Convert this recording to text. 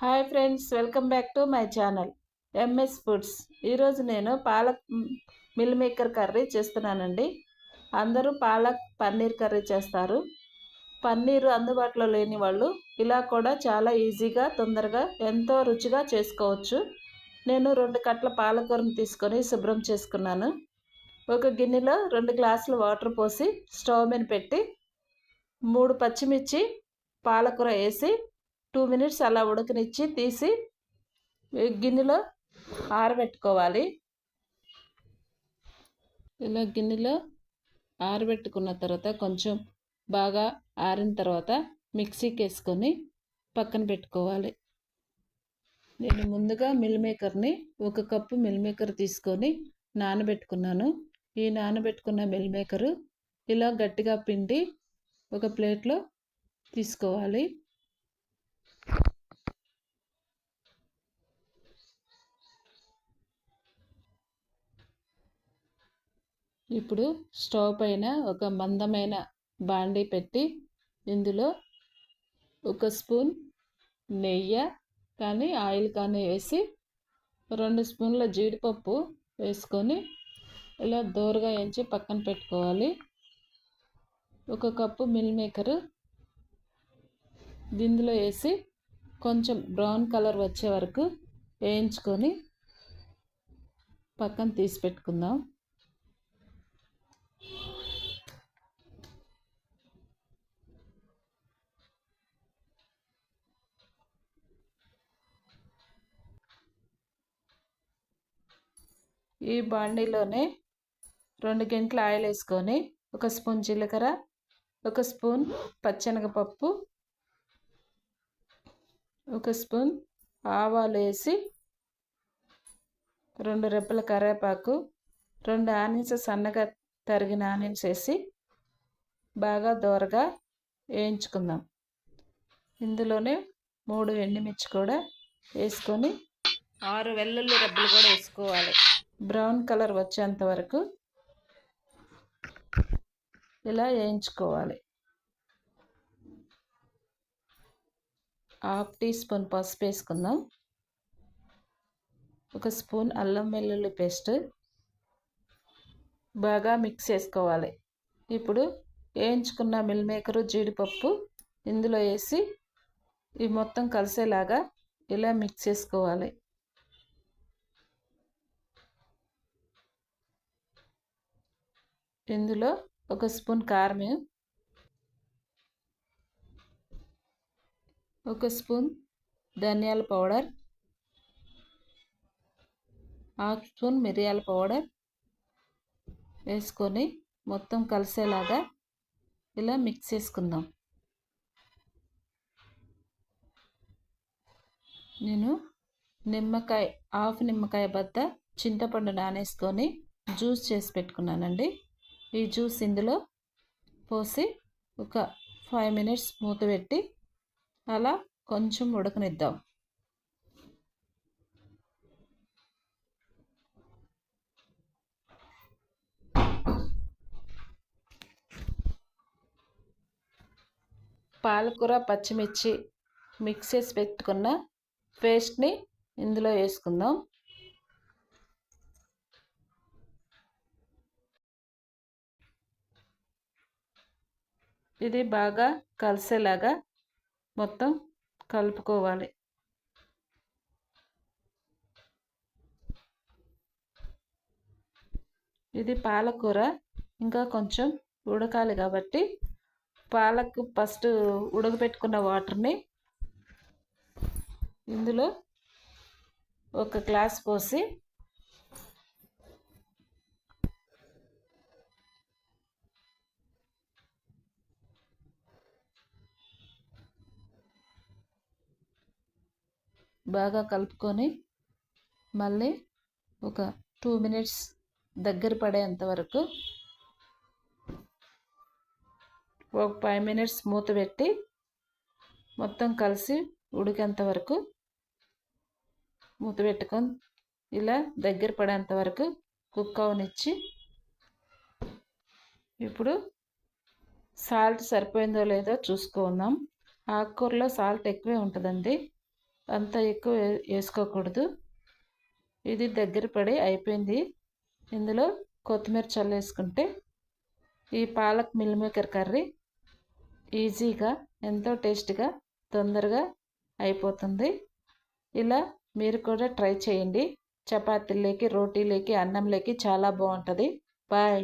Hi friends, welcome back to my channel MS foods. ఈరోజు నేను palak meal maker curry చేస్తున్నానండి. అందరూ పాలక్ పన్నీర్ కర్రీ చేస్తారు. పన్నీరు అందుబాటులో లేని వాళ్ళు ఇలా కూడా చాలా ఈజీగా తొందరగా ఎంతో రుచిగా చేసుకోవచ్చు. నేను 2 కట్టల పాలకూరను తీసుకొని శుభ్రం చేసుకున్నాను. ఒక గిన్నెలో 2 గ్లాసుల వాటర్ పోసి స్టవ్ మీద పెట్టి 3 పచ్చిమిర్చి పాలకూర వేసి 2 మినిట్స్ అలా ఉడకనిచ్చి తీసి గిన్నెలో ఆరబెట్టుకోవాలి. ఇలా గిన్నెలో ఆరబెట్టుకున్న తర్వాత కొంచెం బాగా ఆరిన తర్వాత మిక్సీకి వేసుకొని పక్కన పెట్టుకోవాలి. నేను ముందుగా మిల్ మేకర్ని 1 కప్పు మిల్ మేకర్ తీసుకొని నానబెట్టుకున్నాను. ఈ నానబెట్టుకున్న మిల్ మేకరు ఇలా గట్టిగా పిండి ఒక ప్లేట్లో తీసుకోవాలి. ఇప్పుడు స్టవ్ పైన ఒక మందమైన బాండీ పెట్టి ఇందులో 1 స్పూన్ నెయ్యి కానీ ఆయిల్ కానీ వేసి 2 స్పూన్ల జీడిపప్పు వేసుకొని ఇలా దోరగా వేయించి పక్కన పెట్టుకోవాలి. 1 కప్పు మిల్ మేకర్ దీనిలో వేసి కొంచెం బ్రౌన్ కలర్ వచ్చే వరకు వేయించుకొని పక్కన తీసి పెట్టుకుందాం. ఈ బాండీలోనే 2 గంటల ఆయిల్ వేసుకొని 1 స్పూన్ జీలకర్ర, 1 స్పూన్ పచ్చెనగపప్పు, 1 స్పూన్ ఆవాలు వేసి 2 రెబ్బల కరివేపాకు, 2 ఆనియన్స్ సన్నగా తరిగిన ఆనియన్స్ వేసి బాగా దోరగా వేయించుకుందాం. ఇందులోనే 3 ఎండుమిర్చి కూడా వేసుకొని 6 వెల్లుల్లి రెబ్బలు కూడా వేసుకోవాలి. బ్రౌన్ కలర్ వచ్చేంత వరకు ఇలా వేయించుకోవాలి. 1/2 టీ స్పూన్ పసుపు వేసుకుందాం. 1 స్పూన్ అల్లం వెల్లుల్లి పేస్ట్ బాగా మిక్స్ చేసుకోవాలి. ఇప్పుడు వేయించుకున్న మిల్ మేకరు జీడిపప్పు ఇందులో వేసి ఇవి మొత్తం కలిసేలాగా ఇలా మిక్స్ చేసుకోవాలి. ఇందులో 1 స్పూన్ కారం, 1 స్పూన్ ధనియాల పౌడర్, 1/2 స్పూన్ మిరియాల పౌడర్ వేసుకొని మొత్తం కలిసేలాగా ఇలా మిక్స్ చేసుకుందాం. నేను హాఫ్ నిమ్మకాయ బద్ద చింతపండు నానేసుకొని జ్యూస్ చేసి పెట్టుకున్నానండి. ఈ జ్యూస్ ఇందులో పోసి ఒక 5 మినిట్స్ మూత పెట్టి అలా కొంచెం ఉడకనిద్దాం. పాలకూర పచ్చిమిర్చి మిక్స్ చేసి పెట్టుకున్న పేస్ట్ని ఇందులో వేసుకుందాం. ఇది బాగా కలిసేలాగా మొత్తం కలుపుకోవాలి. ఇది పాలకూర ఇంకా కొంచెం ఉడకాలి కాబట్టి పాలకు ఫస్ట్ ఉడకబెట్టుకున్న వాటర్ని ఇందులో 1 గ్లాస్ పోసి బాగా కలుపుకొని మళ్ళీ ఒక 2 మినిట్స్ దగ్గర పడేంత వరకు ఒక 5 మినిట్స్ మూత పెట్టి మొత్తం కలిసి ఉడికేంత వరకు మూత పెట్టుకొని ఇలా దగ్గర పడేంత వరకు కుక్ అవనిచ్చి ఇప్పుడు సాల్ట్ సరిపోయిందో లేదో చూసుకుందాం. ఆకుకూరలో సాల్ట్ ఎక్కువే ఉంటుందండి. అంత ఎక్కువ వేసుకోకూడదు. ఇది దగ్గర పడి అయిపోయింది. ఇందులో కొత్తిమీర చల్లేసుకుంటే ఈ పాలక్ మిల్ మేకర్ కర్రీ ఈజీగా ఎంతో టేస్ట్గా తొందరగా అయిపోతుంది. ఇలా మీరు కూడా ట్రై చేయండి. చపాతీలోకి, రోటీలోకి, అన్నంలోకి చాలా బాగుంటుంది. బాయ్.